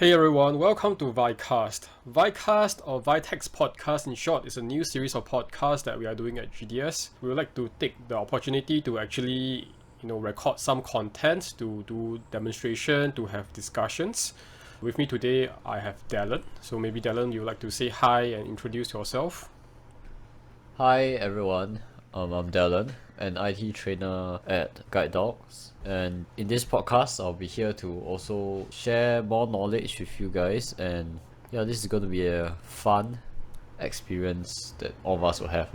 Hey everyone, welcome to VICast. VICast or VITEX Podcast in short is a new series of podcasts that we are doing at GDS. We would like to take the opportunity to actually, record some content, to do demonstration, to have discussions. With me today, I have Dallon. So maybe Dallon, you would like to say hi and introduce yourself. Hi everyone, I'm Dallon, an IT trainer at Guide Dogs, and in this podcast I'll be here to also share more knowledge with you guys, and yeah, this is going to be a fun experience that all of us will have.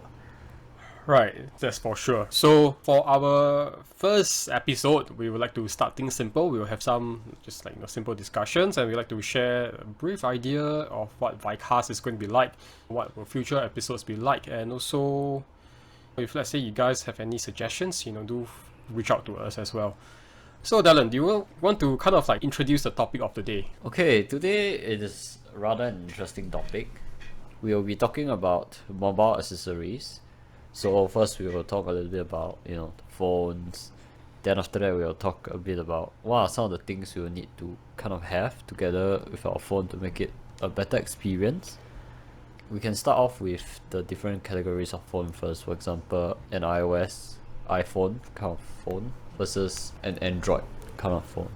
Right, that's for sure. So for our first episode, we would like to start things simple. We will have some just simple discussions, and we like to share a brief idea of what VICast is going to be like, what will future episodes be like, and also if let's say you guys have any suggestions, do reach out to us as well. So Dallon, do you want to kind of introduce the topic of the day? Okay, today it is rather an interesting topic. We will be talking about mobile accessories. So first we will talk a little bit about, the phones. Then after that we will talk a bit about what are some of the things we will need to kind of have together with our phone to make it a better experience. We can start off with the different categories of phone first. For example, an iOS, iPhone kind of phone versus an Android kind of phone.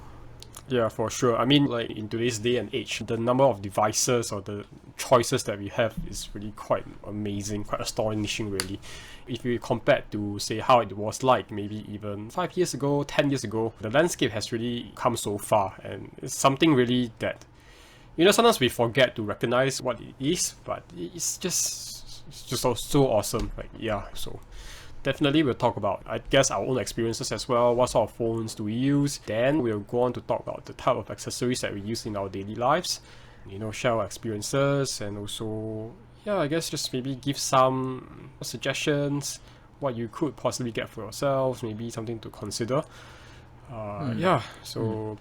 Yeah, for sure. I mean, in today's day and age, the number of devices or the choices that we have is really quite amazing, quite astonishing, really. If you compare to, say, how it was like maybe even 5 years ago, 10 years ago, the landscape has really come so far, and it's something really that, sometimes we forget to recognize what it is, but it's just so awesome. So definitely we'll talk about, I guess, our own experiences as well. What sort of phones do we use? Then we'll go on to talk about the type of accessories that we use in our daily lives. Share our experiences, and also, I guess just maybe give some suggestions, what you could possibly get for yourselves, maybe something to consider.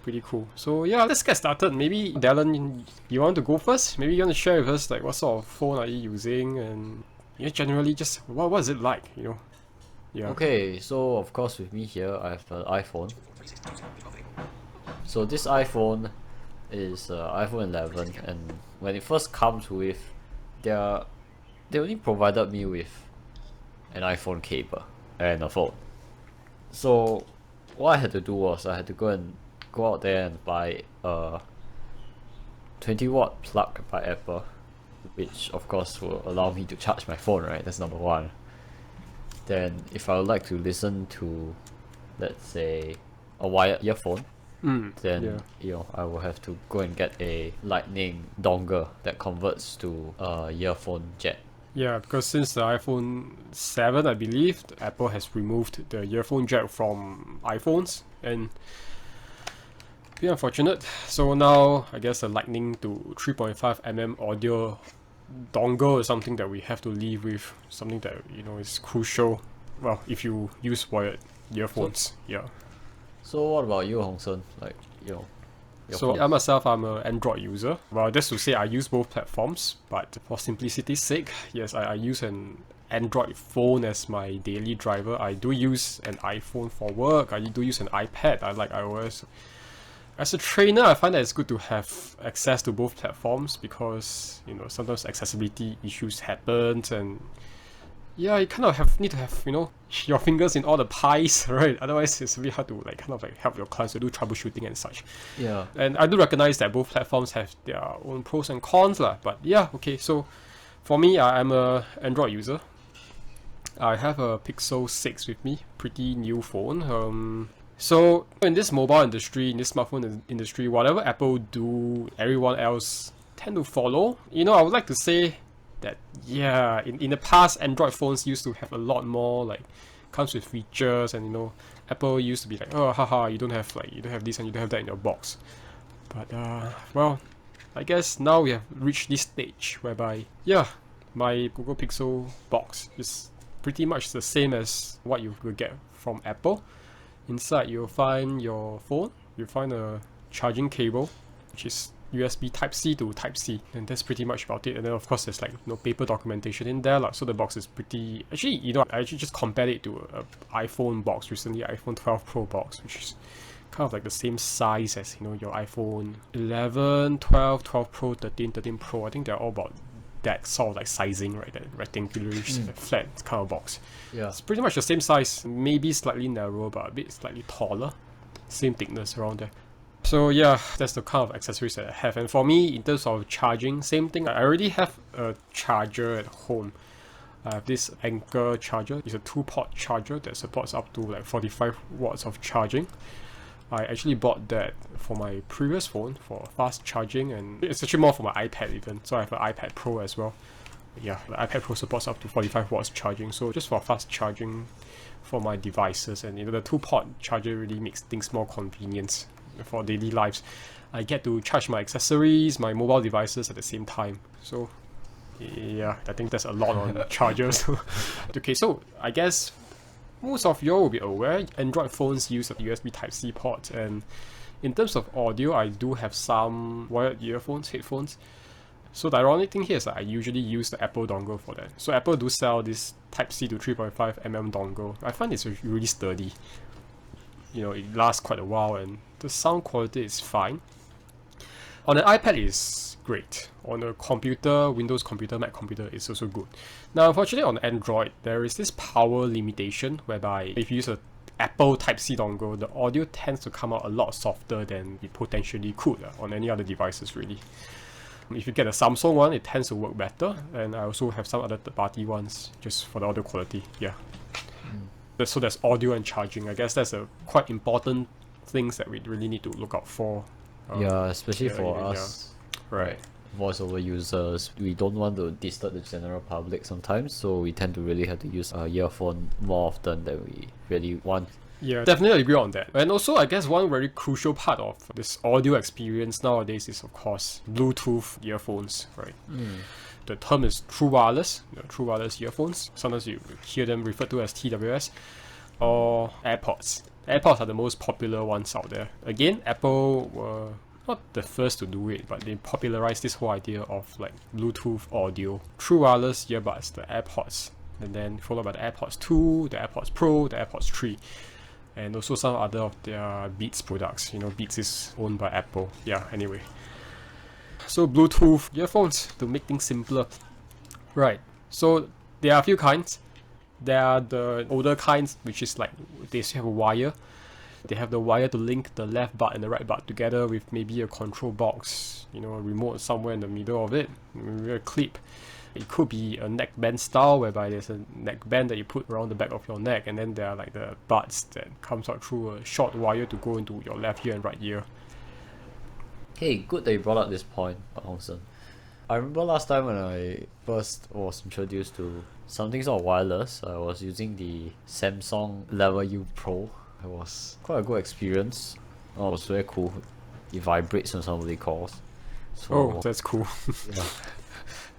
Pretty cool. So let's get started. Maybe Dallon, you want to go first? Maybe you want to share with us what sort of phone are you using, and generally just what is it like? Yeah. Okay, so of course with me here I have an iPhone. So this iPhone is iPhone 11, and when it first comes with, they only provided me with an iPhone cable and a phone. So what I had to do was I had to go out there and buy a 20-watt plug by Apple, which of course will allow me to charge my phone, right? That's number one. Then if I would like to listen to, let's say, a wired earphone, then I will have to go and get a lightning dongle that converts to a earphone jack. Yeah, because since the iPhone 7, I believe, Apple has removed the earphone jack from iPhones, and be unfortunate. So now I guess a lightning to 3.5mm audio dongle is something that we have to live with, something that is crucial, well, if you use wired earphones. So what about you, Hong Sen? So I myself, I'm an Android user. Well, just to say, I use both platforms, but for simplicity's sake, yes, I use an Android phone as my daily driver. I do use an iPhone for work. I do use an iPad. I like iOS. As a trainer, I find that it's good to have access to both platforms because, sometimes accessibility issues happen, and you kind of need to have, your fingers in all the pies, right? Otherwise, it's really hard to help your clients to do troubleshooting and such. Yeah. And I do recognize that both platforms have their own pros and cons, but okay. So for me, I'm a Android user. I have a Pixel 6 with me, pretty new phone. So in this mobile industry, in this smartphone industry, whatever Apple do, everyone else tend to follow. I would like to say that in the past, Android phones used to have a lot more comes with features, and Apple used to be like, oh haha, you don't have this and you don't have that in your box. But I guess now we have reached this stage whereby my Google Pixel box is pretty much the same as what you will get from Apple. Inside you'll find your phone, you'll find a charging cable, which is USB Type-C to Type-C, and that's pretty much about it. And then of course there's paper documentation in there, so the box is pretty, actually, I actually just compared it to an iPhone box recently, iPhone 12 Pro box, which is kind of like the same size as, you know, your iPhone 11, 12, 12 Pro, 13, 13 Pro. I think they're all about that sort of like sizing, right? That rectangular flat kind of box. Yeah. It's pretty much the same size, maybe slightly narrower, but a bit slightly taller. Same thickness around there. So yeah, that's the kind of accessories that I have. And for me, in terms of charging, same thing. I already have a charger at home. I have this Anchor charger. It's a 2-port charger that supports up to like 45 watts of charging. I actually bought that for my previous phone for fast charging, and it's actually more for my iPad even. So I have an iPad Pro as well. Yeah, the iPad Pro supports up to 45 watts charging, so just for fast charging for my devices. And you know, the 2-port charger really makes things more convenient for daily lives. I get to charge my accessories, my mobile devices at the same time. So yeah, I think that's a lot on chargers. Okay, so I guess most of you will be aware Android phones use a USB Type-C port, and in terms of audio, I do have some wired earphones, headphones. So the ironic thing here is that I usually use the Apple dongle for that. So Apple do sell this Type-C to 3.5mm dongle. I find it's really sturdy. You know, it lasts quite a while, and the sound quality is fine. On an iPad, it's great. On a computer, Windows computer, Mac computer, it's also good. Now, unfortunately, on Android, there is this power limitation whereby if you use a Apple Type-C dongle, the audio tends to come out a lot softer than it potentially could on any other devices, really. If you get a Samsung one, it tends to work better, and I also have some other third-party ones just for the audio quality. Yeah. So there's audio and charging. I guess that's a quite important things that we really need to look out for. Yeah, especially for us, right? Voiceover users, we don't want to disturb the general public sometimes, so we tend to really have to use a earphone more often than we really want. Yeah, definitely agree on that. And also, I guess one very crucial part of this audio experience nowadays is, of course, Bluetooth earphones, right? The term is true wireless, true wireless earphones. Sometimes you hear them referred to as TWS, or AirPods. AirPods are the most popular ones out there. Again, Apple were not the first to do it, but they popularized this whole idea of like Bluetooth audio. True wireless earbuds, the AirPods, and then followed by the AirPods 2, the AirPods Pro, the AirPods 3, and also some other of their Beats products. You know, Beats is owned by Apple. Yeah, anyway. So Bluetooth earphones, to make things simpler. Right, so there are a few kinds. There are the older kinds, which is like they still have a wire. They have the wire to link the left bud and the right bud together with maybe a control box, you know, a remote somewhere in the middle of it, maybe a clip. It could be a neckband style, whereby there's a neckband that you put around the back of your neck, and then there are like the buds that comes out through a short wire to go into your left ear and right ear. Hey, good that you brought up this point, Hong Sen. I remember last time when I first was introduced to something sort of wireless, I was using the Samsung Level U Pro. It was quite a good experience. Oh, it was very cool. It vibrates when somebody calls. So, Oh, that's cool. yeah.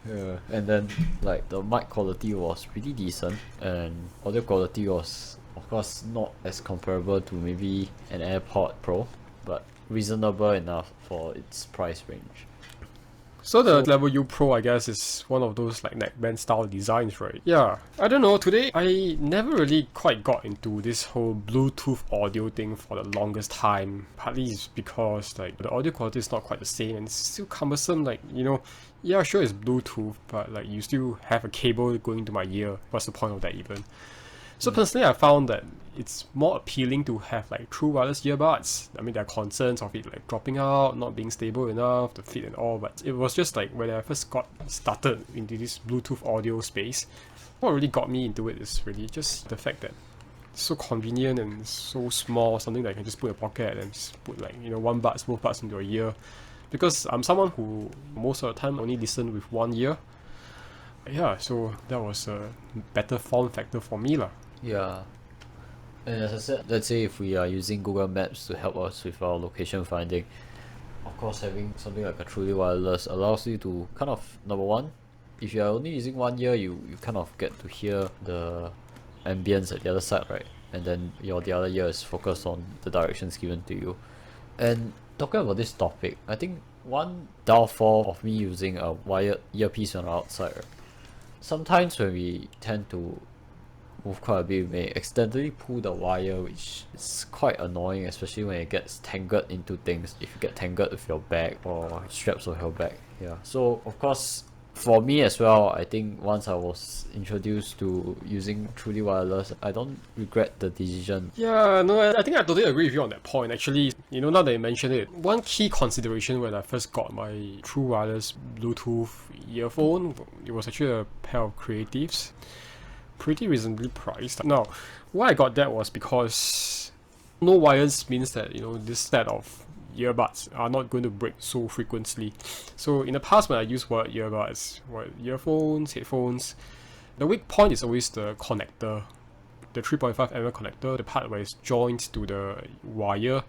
Yeah. And then like the mic quality was pretty decent, and audio quality was of course not as comparable to maybe an AirPod Pro, but reasonable enough for its price range. So the Level U Pro, I guess, is one of those like neckband style designs, right? Yeah. I don't know, today I never really quite got into this whole Bluetooth audio thing for the longest time. Partly it's because like the audio quality is not quite the same, and it's still cumbersome. Like, you know, yeah, sure it's Bluetooth, but like you still have a cable going to my ear. What's the point of that even? So personally, I found that it's more appealing to have like true wireless earbuds. I mean, there are concerns of it like dropping out, not being stable enough, the fit and all, but it was just like when I first got started into this Bluetooth audio space, what really got me into it is really just the fact that it's so convenient and so small, something that I can just put in a pocket and just put like, you know, one buds, both buds into your ear. Because I'm someone who most of the time only listen with one ear. Yeah, so that was a better form factor for me lah. Yeah. And as I said, let's say if we are using Google Maps to help us with our location finding, of course having something like a truly wireless allows you to kind of, number one, if you are only using one ear, you kind of get to hear the ambience at the other side, right? And then the other ear is focused on the directions given to you. And talking about this topic, I think one downfall of me using a wired earpiece on the outside, right? Sometimes when we tend to move quite a bit, you may accidentally pull the wire, which is quite annoying, especially when it gets tangled into things. If you get tangled with your bag or straps of your bag. Yeah. So of course, for me as well, I think once I was introduced to using truly wireless, I don't regret the decision. Yeah, no, I think I totally agree with you on that point. Actually, now that you mention it, one key consideration when I first got my true wireless Bluetooth earphone, it was actually a pair of Creatives, pretty reasonably priced. Now, why I got that was because no wires means that this set of earbuds are not going to break so frequently. So in the past, when I used wired earbuds, wired earphones, headphones, the weak point is always the connector, the 3.5mm connector, the part where it's joined to the wire.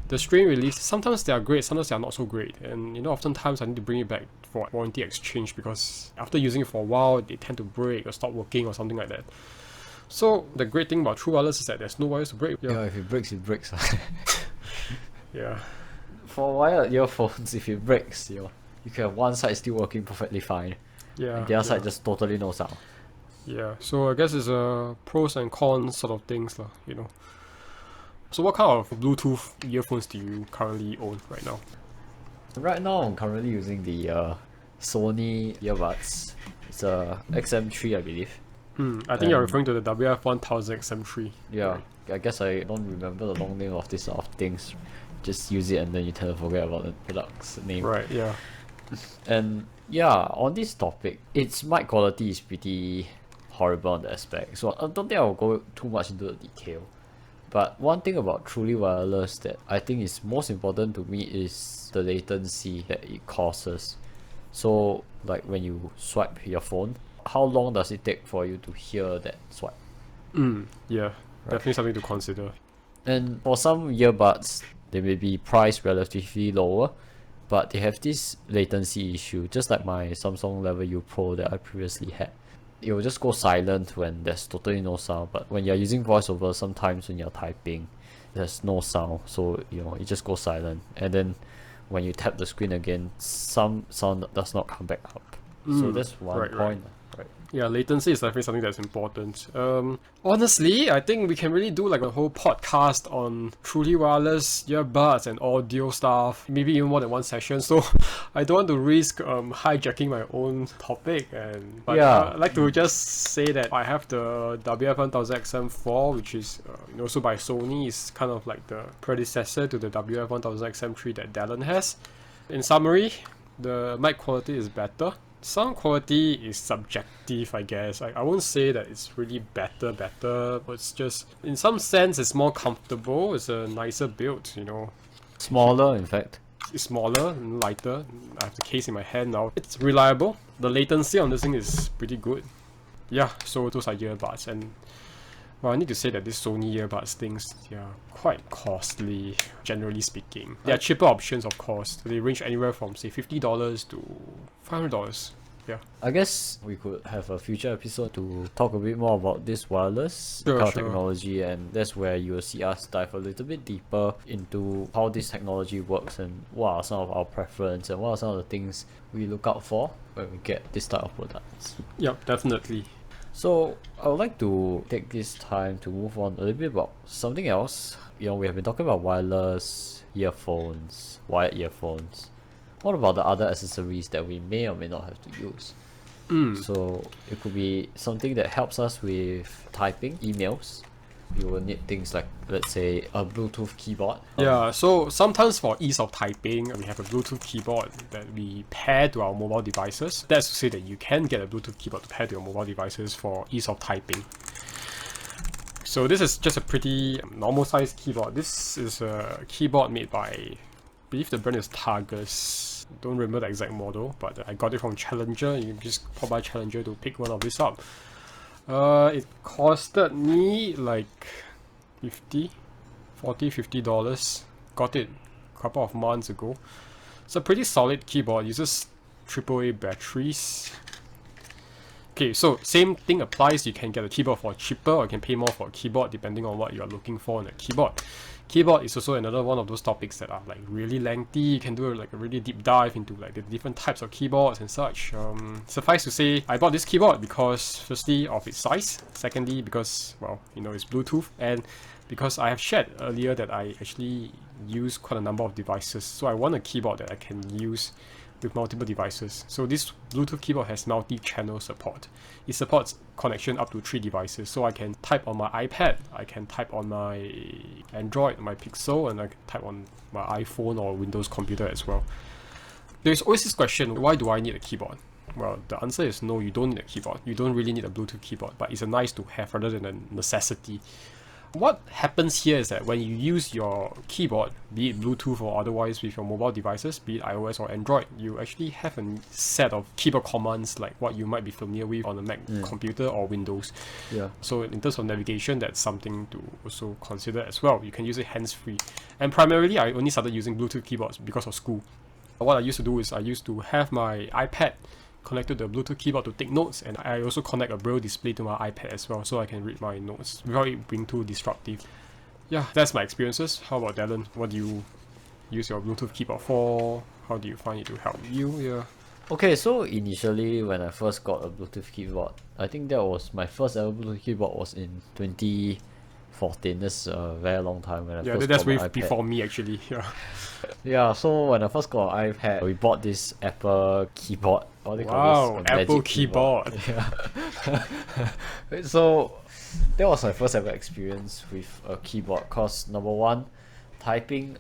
The string release, sometimes they are great, sometimes they are not so great, and oftentimes I need to bring it back for warranty exchange because after using it for a while, they tend to break or stop working or something like that. So the great thing about true wireless is that there's no wires to break. Yeah, if it breaks, it breaks. Yeah. For wired earphones, if it breaks, you can have one side still working perfectly fine, Yeah. and the other side just totally no sound. Yeah. So I guess it's a pros and cons sort of things, So what kind of Bluetooth earphones do you currently own right now? Right now, I'm currently using the Sony earbuds. It's a XM3, I believe. I think you're referring to the WF-1000 XM3. Yeah, I guess I don't remember the long name of this sort of things. Just use it and then you tend to forget about the product's name. Right, yeah. And yeah, on this topic, its mic quality is pretty horrible on the aspect. So I don't think I'll go too much into the detail. But one thing about truly wireless that I think is most important to me is the latency that it causes. So like when you swipe your phone, how long does it take for you to hear that swipe? Yeah, definitely something to consider. And for some earbuds, they may be priced relatively lower, but they have this latency issue, just like my Samsung Level U Pro that I previously had. It will just go silent when there's totally no sound, but when you're using voiceover, sometimes when you're typing, there's no sound, so it just goes silent. And then when you tap the screen again, some sound does not come back up. So that's one right, point. Right. Yeah, latency is definitely something that's important. Honestly, I think we can really do like a whole podcast on truly wireless earbuds and audio stuff, maybe even more than one session. So I don't want to risk hijacking my own topic. But I'd like to just say that I have the WF-1000XM4, which is also by Sony. It's kind of like the predecessor to the WF-1000XM3 that Dallon has. In summary, the mic quality is better. Sound quality is subjective, I guess. I won't say that it's really better, but it's just, in some sense, it's more comfortable. It's a nicer build, Smaller, in fact. It's smaller and lighter. I have the case in my hand now. It's reliable. The latency on this thing is pretty good. Yeah, so those are earbuds. And I need to say that this Sony earbuds things, they are quite costly, generally speaking. There are cheaper options, of course. They range anywhere from, say, $50 to $500. Yeah. I guess we could have a future episode to talk a bit more about this wireless kind of technology, and that's where you will see us dive a little bit deeper into how this technology works and what are some of our preference and what are some of the things we look out for when we get this type of products. Yep, definitely. So I would like to take this time to move on a little bit about something else. We have been talking about wireless earphones, wired earphones. What about the other accessories that we may or may not have to use? So it could be something that helps us with typing, emails. You will need things like, let's say, a Bluetooth keyboard. Yeah, so sometimes for ease of typing, we have a Bluetooth keyboard that we pair to our mobile devices. That's to say that you can get a Bluetooth keyboard to pair to your mobile devices for ease of typing. So this is just a pretty normal sized keyboard. This is a keyboard made by, I believe the brand is Targus. Don't remember the exact model, but I got it from Challenger. You just pop by Challenger to pick one of these up. It costed me like $50. Got it a couple of months ago. It's a pretty solid keyboard. Uses AAA batteries. Okay, so same thing applies. You can get a keyboard for cheaper, or you can pay more for a keyboard depending on what you are looking for in a keyboard. Keyboard is also another one of those topics that are like really lengthy. You can do like a really deep dive into like the different types of keyboards and such. Suffice to say, I bought this keyboard because firstly of its size, secondly because, well, you know, it's Bluetooth, and because I have shared earlier that I actually use quite a number of devices. So I want a keyboard that I can use with multiple devices. So this Bluetooth keyboard has multi-channel support. It supports connection up to 3 devices. So I can type on my iPad, I can type on my Android, my Pixel, and I can type on my iPhone or Windows computer as well. There's always this question, why do I need a keyboard? Well, the answer is no, you don't need a keyboard. You don't really need a Bluetooth keyboard, but it's a nice to have rather than a necessity. What happens here is that when you use your keyboard, be it Bluetooth or otherwise with your mobile devices, be it iOS or Android, you actually have a set of keyboard commands like what you might be familiar with on a Mac computer or Windows. Yeah. So in terms of navigation, that's something to also consider as well. You can use it hands-free. And primarily, I only started using Bluetooth keyboards because of school. What I used to do is I used to have my iPad connected the Bluetooth keyboard to take notes, and I also connect a braille display to my iPad as well, so I can read my notes without it being too disruptive. Yeah, that's my experiences. How about Dallon? What do you use your Bluetooth keyboard for? How do you find it to help you? Yeah. Okay, so initially when I first got a Bluetooth keyboard, I think that was my first ever Bluetooth keyboard was in 2014. That's a very long time when I first that's got my way iPad. before me actually. Yeah. Yeah, so when I first got an iPad, we bought this Apple keyboard. What do you call Wow, this? A Apple magic keyboard. Yeah. So that was my first ever experience with a keyboard. Cause number one, typing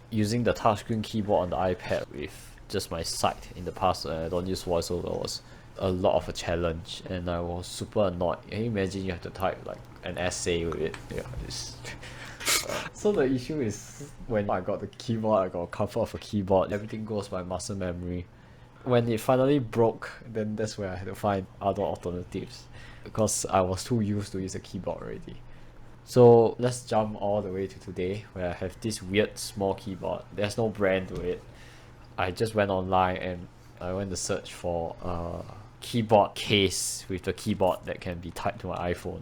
using the touchscreen keyboard on the iPad with just my sight in the past, I don't use voiceover, was a lot of a challenge, and I was super annoyed. Can you imagine you have to type like an essay with it? Yeah, it's so the issue is when I got the keyboard, I got a cover of a keyboard, everything goes by muscle memory. When it finally broke, then that's where I had to find other alternatives because I was too used to use a keyboard already. So let's jump all the way to today where I have this weird small keyboard. There's no brand to it. I just went online and I went to search for a keyboard case with the keyboard that can be tied to my iPhone.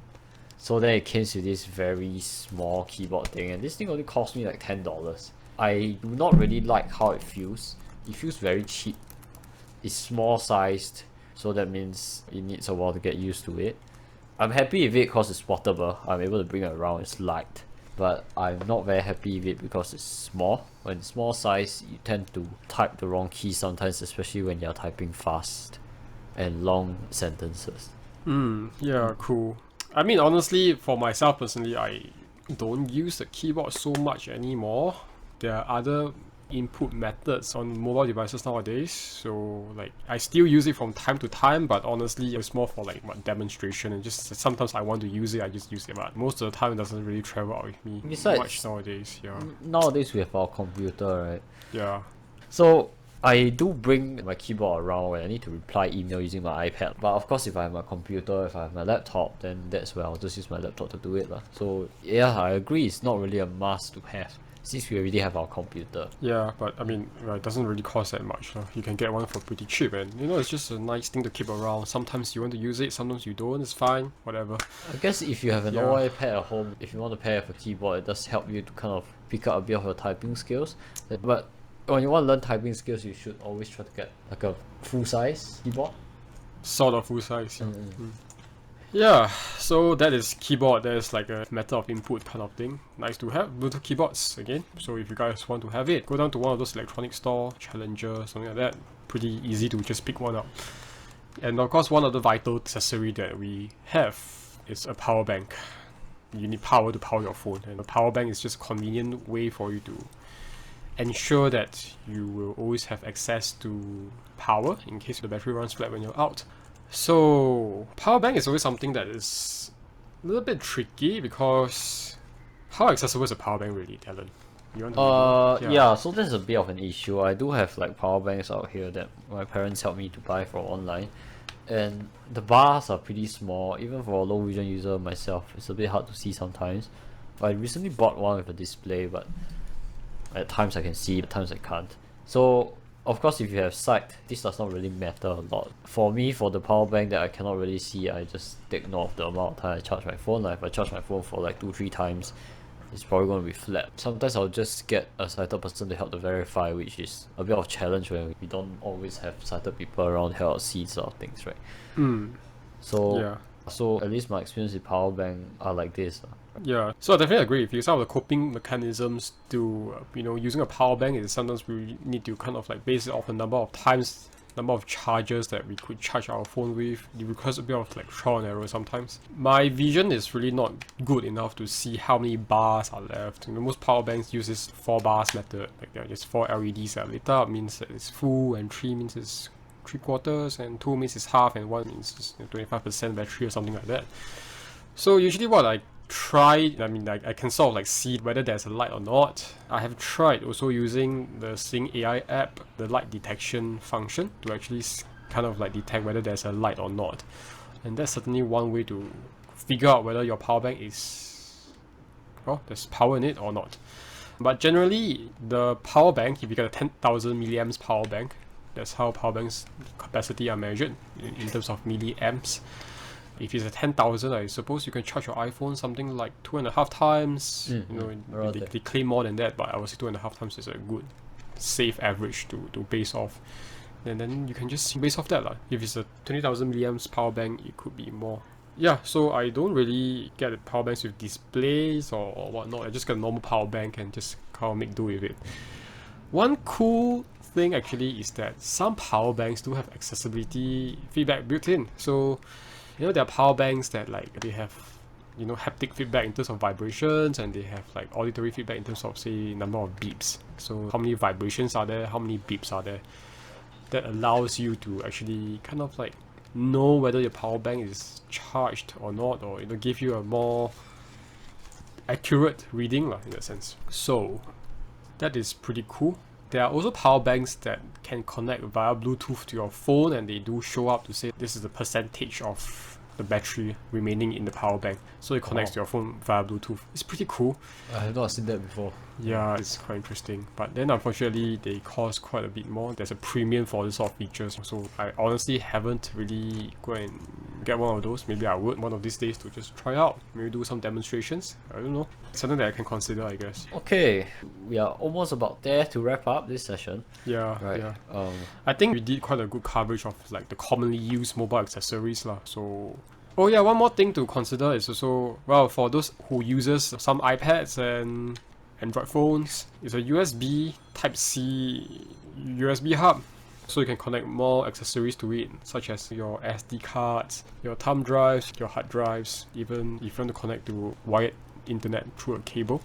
So then it came to this very small keyboard thing, and this thing only cost me like $10. I do not really like how it feels. It feels very cheap. It's small sized, so that means it needs a while to get used to it. I'm happy with it because it's portable. I'm able to bring it around, it's light. But I'm not very happy with it because it's small. When it's small size, you tend to type the wrong key sometimes, especially when you're typing fast and long sentences. Yeah, cool. I mean, honestly, for myself personally, I don't use the keyboard so much anymore. There are other input methods on mobile devices nowadays, so like I still use it from time to time, but honestly it's more for like demonstration, and just sometimes I want to use it, I just use it, but most of the time it doesn't really travel out with me much nowadays. Nowadays we have our computer, right? Yeah. So I do bring my keyboard around when I need to reply email using my iPad, but of course if I have my computer, if I have my laptop, then that's where I'll just use my laptop to do it lah. So yeah, I agree, it's not really a must to have since we already have our computer. Yeah, but I mean, it doesn't really cost that much. You can get one for pretty cheap, and you know, it's just a nice thing to keep around. Sometimes you want to use it, sometimes you don't, it's fine, whatever. I guess if you have an old iPad at home, if you want to pair with a keyboard, it does help you to kind of pick up a bit of your typing skills. But when you want to learn typing skills, you should always try to get like a full-size keyboard. Sort of full-size, yeah. Yeah, so that is keyboard. That is like a matter of input kind of thing. Nice to have. Bluetooth keyboards again. So if you guys want to have it, go down to one of those electronic store, Challenger, something like that. Pretty easy to just pick one up. And of course, one of the vital accessory that we have is a power bank. You need power to power your phone, and a power bank is just a convenient way for you to ensure that you will always have access to power in case the battery runs flat when you're out. So power bank is always something that is a little bit tricky, because how accessible is a power bank really, Dallon? You want to yeah, so that's a bit of an issue. I do have like power banks out here that my parents helped me to buy from online, and the bars are pretty small. Even for a low vision user myself, it's a bit hard to see sometimes. I recently bought one with a display, but at times I can see, at times I can't. So Of course, if you have sight, this does not really matter a lot. For me, for the power bank that I cannot really see, I just take note of the amount of time I charge my phone. Like if I charge my phone for like 2-3 times, it's probably going to be flat. Sometimes I'll just get a sighted person to help to verify, which is a bit of a challenge when we don't always have sighted people around to help see sort of things, right? So at least my experience with power bank are like this. Yeah, so I definitely agree with you. Some of the coping mechanisms to, using a power bank is sometimes we need to kind of like base it off the number of times, number of charges that we could charge our phone with. It requires a bit of like trial and error sometimes. My vision is really not good enough to see how many bars are left. Most power banks use this 4 bars method. Like there are just 4 LEDs that lit up, means that it's full, and 3 means it's 3/4, and 2 means it's half, and 1 means it's 25% battery or something like that. So usually what I try, I can sort of like see whether there's a light or not. I have tried also using the Sing AI app, the light detection function, to actually kind of like detect whether there's a light or not. And that's certainly one way to figure out whether your power bank there's power in it or not. But generally, the power bank, if you get a 10,000 milliamps power bank, that's how power banks capacity are measured in terms of milliamps. If it's a 10,000, I suppose you can charge your iPhone something like 2.5 times. They claim more than that, but I would say 2.5 times is a good, safe average to base off. And then you can just base off that. If it's a 20,000 milliamps power bank, it could be more. Yeah, so I don't really get power banks with displays or whatnot. I just get a normal power bank and just kind of make do with it. One cool thing actually is that some power banks do have accessibility feedback built in. So there are power banks that like they have haptic feedback in terms of vibrations, and they have like auditory feedback in terms of, say, number of beeps. So how many vibrations are there, how many beeps are there, that allows you to actually kind of like know whether your power bank is charged or not, or give you a more accurate reading in that sense. So that is pretty cool. There are also power banks that can connect via Bluetooth to your phone, and they do show up to say this is the percentage of the battery remaining in the power bank. So it connects to your phone via Bluetooth. It's pretty cool. I have not seen that before. Yeah, it's quite interesting. But then unfortunately, they cost quite a bit more. There's a premium for this sort of features. So I honestly haven't really go and get one of those. Maybe I would one of these days to just try out. Maybe do some demonstrations. I don't know. Something that I can consider, I guess. Okay, we are almost about there to wrap up this session. Yeah, right. Yeah. I think we did quite a good coverage of like the commonly used mobile accessories lah. So, oh yeah, one more thing to consider is also, well, for those who uses some iPads and Android phones, it's a USB Type-C USB hub. So you can connect more accessories to it, such as your SD cards, your thumb drives, your hard drives, even if you want to connect to wired internet through a cable.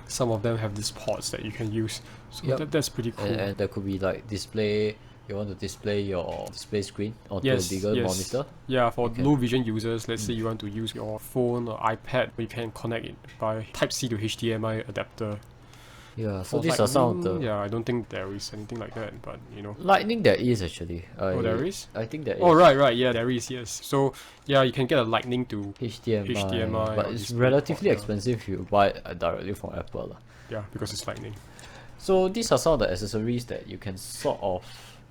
Some of them have these ports that you can use. So that's pretty cool. And there could be like display. You want to display your display screen onto a bigger monitor? Yeah, for low vision users, let's say you want to use your phone or iPad, you can connect it by Type-C to HDMI adapter. Yeah, so these are some of the... Yeah, I don't think there is anything like that, but Lightning there is actually. There is? I think there is. Oh, right, yeah, there is, yes. So, yeah, you can get a Lightning to HDMI, but it's relatively expensive if you buy it directly from Apple. Yeah, because it's Lightning. So these are some of the accessories that you can sort of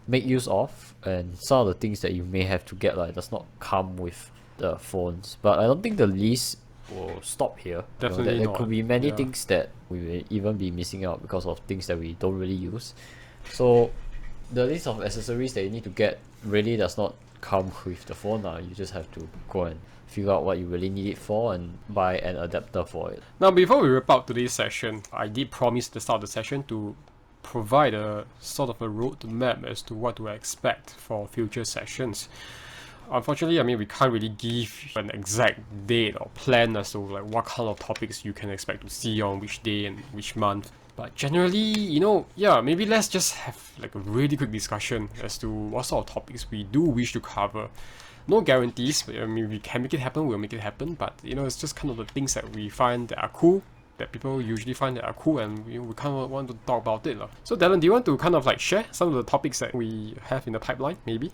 make use of, and some of the things that you may have to get does not come with the phones. But I don't think the list will stop here. Definitely there not. could be many things that we will even be missing out because of things that we don't really use. So the list of accessories that you need to get really does not come with the phone. You just have to go and figure out what you really need it for and buy an adapter for it. Now, before we wrap up today's session, I did promise at the start of the session to provide a sort of a roadmap as to what to expect for future sessions. Unfortunately, we can't really give an exact date or plan as to like what kind of topics you can expect to see on which day and which month. But generally, maybe let's just have like a really quick discussion as to what sort of topics we do wish to cover. No guarantees. We can make it happen, we'll make it happen. But it's just kind of the things that we find that are cool, that people usually find that are cool, and we kind of want to talk about it. So Dallon, do you want to kind of like share some of the topics that we have in the pipeline, maybe?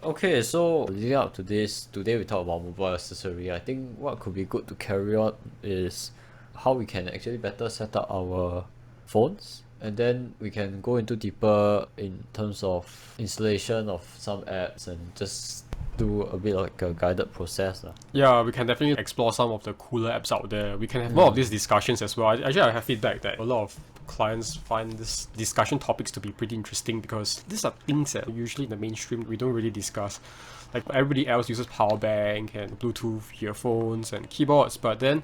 Okay, so leading up to this, today we talk about mobile accessory. I think what could be good to carry on is how we can actually better set up our phones And then we can go into deeper in terms of installation of some apps and just do a bit like a guided process. Yeah, we can definitely explore some of the cooler apps out there. We can have more of these discussions as well. Actually, I have feedback that a lot of clients find this discussion topics to be pretty interesting because these are things that usually in the mainstream we don't really discuss. Like everybody else uses power bank and Bluetooth earphones and keyboards, but then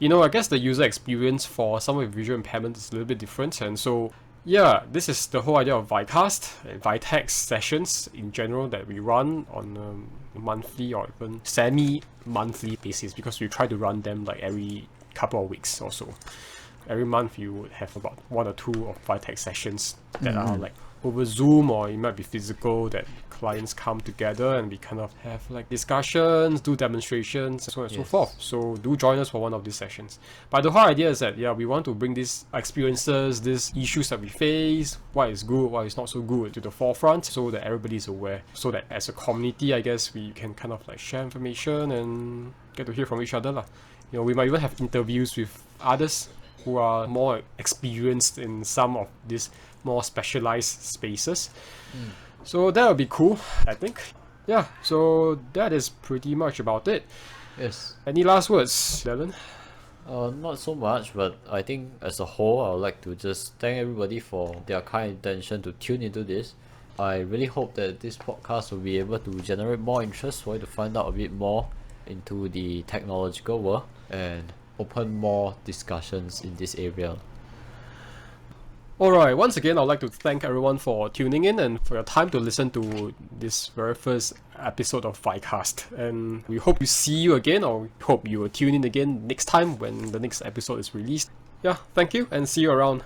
I guess the user experience for someone with visual impairment is a little bit different, and so yeah, this is the whole idea of VICast and VITEX sessions in general that we run on a monthly or even semi-monthly basis, because we try to run them like every couple of weeks or so. Every month you would have about 1 or 2 of VITEX sessions that are like over Zoom, or it might be physical, that clients come together and we kind of have like discussions, do demonstrations, and so on and so forth. So do join us for one of these sessions. But the whole idea is that we want to bring these experiences, these issues that we face, what is good, what is not so good, to the forefront so that everybody is aware. So that as a community, I guess we can kind of like share information and get to hear from each other. We might even have interviews with others who are more experienced in some of these more specialized spaces. So that would be cool, I think. Yeah, so that is pretty much about it. Yes. Any last words, Dallon? Not so much, but I think as a whole, I would like to just thank everybody for their kind intention to tune into this. I really hope that this podcast will be able to generate more interest for you to find out a bit more into the technological world and open more discussions in this area. Alright, once again, I'd like to thank everyone for tuning in and for your time to listen to this very first episode of VICast. And we hope to see you again, or we hope you will tune in again next time when the next episode is released. Yeah, thank you and see you around.